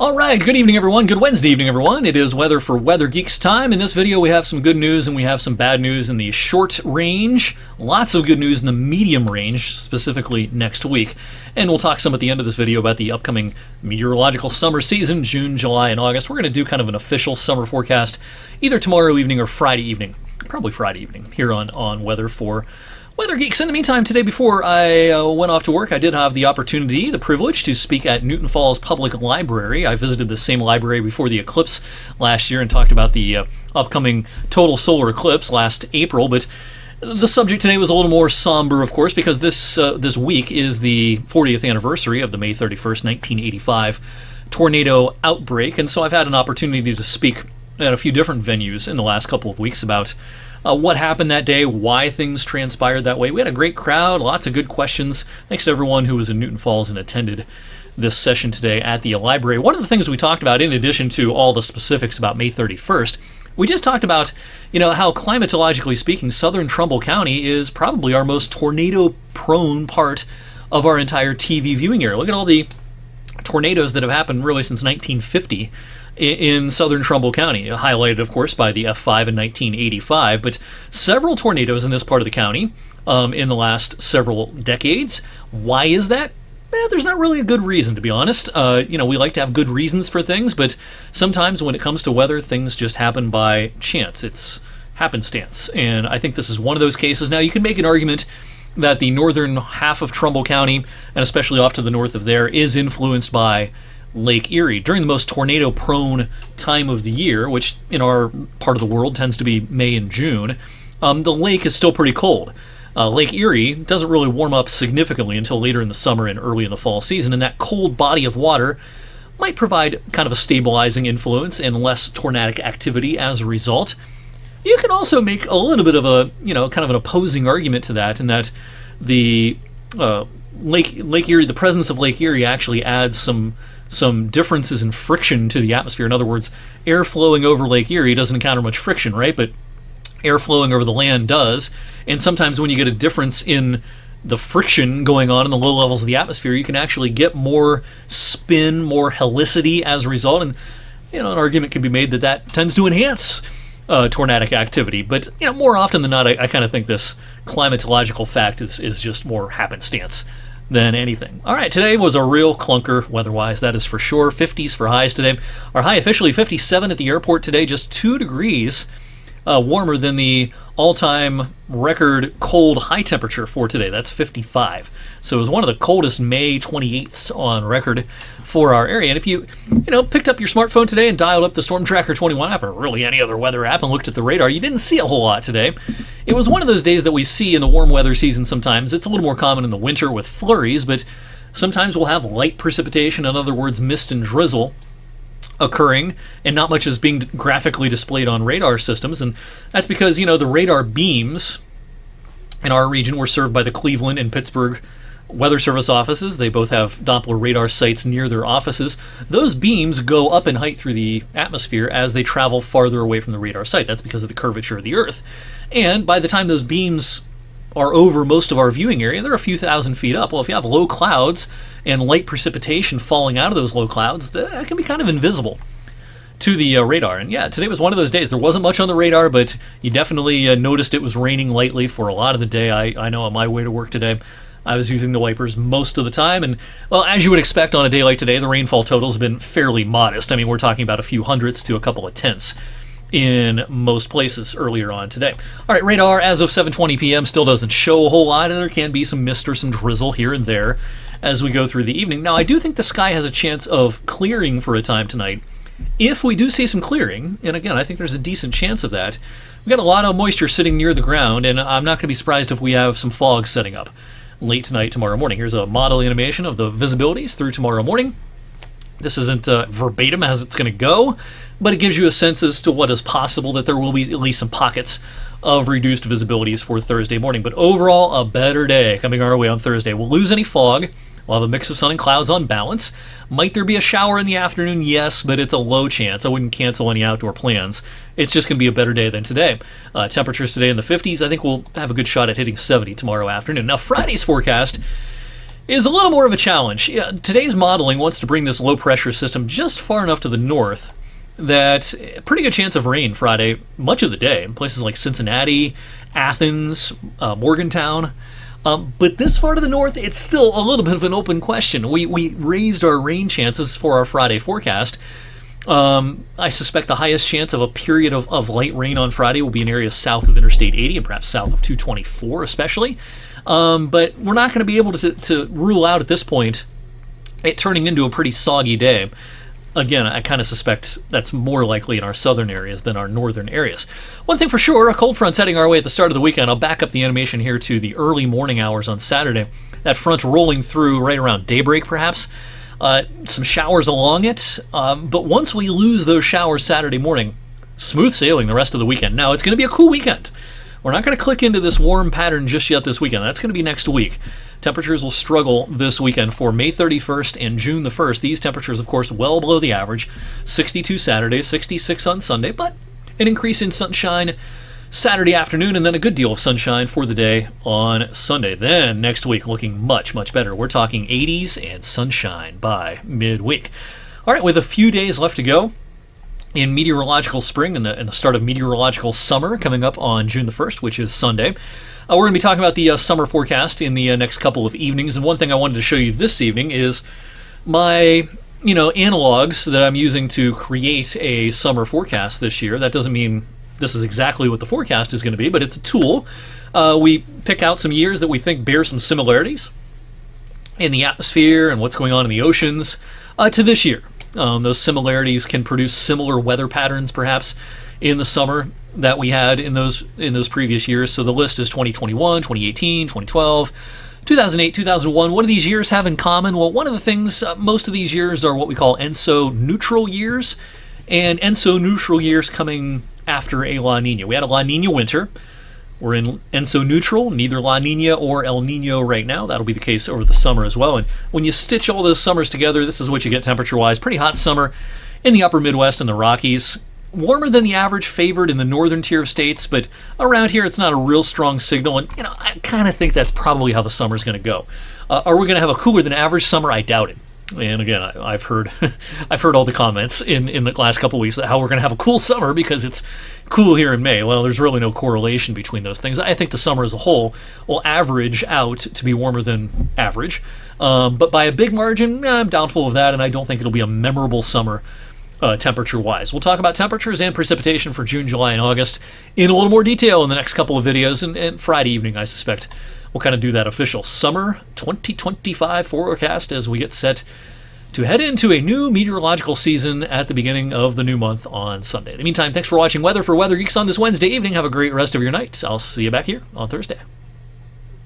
All right, good evening, everyone. Good Wednesday evening, everyone. It is weather for Weather Geeks time. In this video, we have some good news and we have some bad news in the short range. Lots of good news in the medium range, specifically next week. And we'll talk some at the end of this video about the upcoming meteorological summer season, June, July, and August. We're going to do kind of an official summer forecast either tomorrow evening or Friday evening. Probably Friday evening here on Weather for Weather Geeks. In the meantime, today before I went off to work, I did have the opportunity, the privilege, to speak at Newton Falls Public Library. I visited the same library before the eclipse last year and talked about the upcoming total solar eclipse last April, but the subject today was a little more somber, of course, because this week is the 40th anniversary of the May 31st, 1985 tornado outbreak, and so I've had an opportunity to speak at a few different venues in the last couple of weeks about what happened that day, why things transpired that way. We had a great crowd, lots of good questions. Thanks to everyone who was in Newton Falls and attended this session today at the library. One of the things we talked about, in addition to all the specifics about May 31st, we just talked about, how climatologically speaking, southern Trumbull County is probably our most tornado-prone part of our entire TV viewing area. Look at all the tornadoes that have happened really since 1950 in southern Trumbull County, highlighted, of course, by the F5 in 1985, but several tornadoes in this part of the county in the last several decades. Why is that? There's not really a good reason, to be honest. We like to have good reasons for things, but sometimes when it comes to weather, things just happen by chance. It's happenstance, and I think this is one of those cases. Now, you can make an argument that the northern half of Trumbull County, and especially off to the north of there, is influenced by Lake Erie. During the most tornado-prone time of the year, which in our part of the world tends to be May and June, the lake is still pretty cold. Lake Erie doesn't really warm up significantly until later in the summer and early in the fall season, and that cold body of water might provide kind of a stabilizing influence and less tornadic activity as a result. You can also make a little bit of a, kind of an opposing argument to that, in that the Lake Erie, the presence of Lake Erie actually adds some differences in friction to the atmosphere. In other words, air flowing over Lake Erie doesn't encounter much friction, right? But air flowing over the land does. And sometimes when you get a difference in the friction going on in the low levels of the atmosphere, you can actually get more spin, more helicity as a result. And, an argument can be made that tends to enhance tornadic activity. But, more often than not, I kind of think this climatological fact is just more happenstance than anything. All right, today was a real clunker weather-wise, that is for sure. 50s for highs today. Our high officially 57 at the airport today, just 2 degrees warmer than the all-time record cold high temperature for today. That's 55. So it was one of the coldest May 28ths on record for our area. And if you, picked up your smartphone today and dialed up the Storm Tracker 21 app, or really any other weather app, and looked at the radar, you didn't see a whole lot today. It was one of those days that we see in the warm weather season sometimes. It's a little more common in the winter with flurries, but sometimes we'll have light precipitation, in other words, mist and drizzle occurring, and not much is being graphically displayed on radar systems. And that's because, the radar beams in our region were served by the Cleveland and Pittsburgh Weather Service offices. They both have Doppler radar sites near their offices. Those beams go up in height through the atmosphere as they travel farther away from the radar site. That's because of the curvature of the Earth. And by the time those beams are over most of our viewing area, they're a few thousand feet up. Well, if you have low clouds and light precipitation falling out of those low clouds, that can be kind of invisible to the radar. And yeah, today was one of those days. There wasn't much on the radar, but you definitely noticed it was raining lightly for a lot of the day. I know on my way to work today, I was using the wipers most of the time, and, well, as you would expect on a day like today, the rainfall total has been fairly modest. I mean, we're talking about a few hundredths to a couple of tenths in most places earlier on today. All right, radar as of 7:20 p.m. still doesn't show a whole lot, and there can be some mist or some drizzle here and there as we go through the evening. Now, I do think the sky has a chance of clearing for a time tonight. If we do see some clearing, and again, I think there's a decent chance of that, we've got a lot of moisture sitting near the ground, and I'm not going to be surprised if we have some fog setting up late tonight, tomorrow morning. Here's a model animation of the visibilities through tomorrow morning. This isn't verbatim as it's going to go, but it gives you a sense as to what is possible, that there will be at least some pockets of reduced visibilities for Thursday morning. But overall, a better day coming our way on Thursday. We'll lose any fog. We'll have a mix of sun and clouds on balance. Might there be a shower in the afternoon? Yes, but it's a low chance. I wouldn't cancel any outdoor plans. It's just going to be a better day than today. Temperatures today in the 50s. I think we'll have a good shot at hitting 70 tomorrow afternoon. Now, Friday's forecast is a little more of a challenge. Yeah, today's modeling wants to bring this low-pressure system just far enough to the north that a pretty good chance of rain Friday, much of the day, in places like Cincinnati, Athens, Morgantown. But this far to the north, it's still a little bit of an open question. We raised our rain chances for our Friday forecast. I suspect the highest chance of a period of light rain on Friday will be in areas south of Interstate 80 and perhaps south of 224 especially. But we're not going to be able to rule out at this point it turning into a pretty soggy day. Again, I kind of suspect that's more likely in our southern areas than our northern areas. One thing for sure, a cold front's heading our way at the start of the weekend. I'll back up the animation here to the early morning hours on Saturday. That front rolling through right around daybreak, perhaps. Some showers along it. But once we lose those showers Saturday morning, smooth sailing the rest of the weekend. Now, it's going to be a cool weekend. We're not going to click into this warm pattern just yet this weekend. That's going to be next week. Temperatures will struggle this weekend for May 31st and June the 1st. These temperatures, of course, well below the average. 62 Saturday, 66 on Sunday, but an increase in sunshine Saturday afternoon and then a good deal of sunshine for the day on Sunday. Then next week looking much, much better. We're talking 80s and sunshine by midweek. All right, with a few days left to go in meteorological spring and the start of meteorological summer coming up on June the 1st, which is Sunday. We're going to be talking about the summer forecast in the next couple of evenings. And one thing I wanted to show you this evening is my analogs that I'm using to create a summer forecast this year. That doesn't mean this is exactly what the forecast is going to be, but it's a tool. We pick out some years that we think bear some similarities in the atmosphere and what's going on in the oceans to this year. Those similarities can produce similar weather patterns, perhaps, in the summer that we had in those previous years. So the list is 2021, 2018, 2012, 2008, 2001. What do these years have in common? Well, one of the things, most of these years are what we call ENSO-neutral years, and ENSO-neutral years coming after a La Nina. We had a La Nina winter. We're in ENSO-neutral, neither La Nina or El Nino right now. That'll be the case over the summer as well. And when you stitch all those summers together, this is what you get temperature-wise. Pretty hot summer in the upper Midwest and the Rockies. Warmer than the average, favored in the northern tier of states, but around here it's not a real strong signal. And I kind of think that's probably how the summer's going to go. Are we going to have a cooler than average summer? I doubt it. And again, I've heard all the comments in the last couple of weeks that how we're going to have a cool summer because it's cool here in May. Well, there's really no correlation between those things. I think the summer as a whole will average out to be warmer than average. But by a big margin, I'm doubtful of that, and I don't think it'll be a memorable summer temperature-wise. We'll talk about temperatures and precipitation for June, July, and August in a little more detail in the next couple of videos, and Friday evening, I suspect, we'll kind of do that official summer 2025 forecast as we get set to head into a new meteorological season at the beginning of the new month on Sunday. In the meantime, thanks for watching Weather for Weather Geeks on this Wednesday evening. Have a great rest of your night. I'll see you back here on Thursday.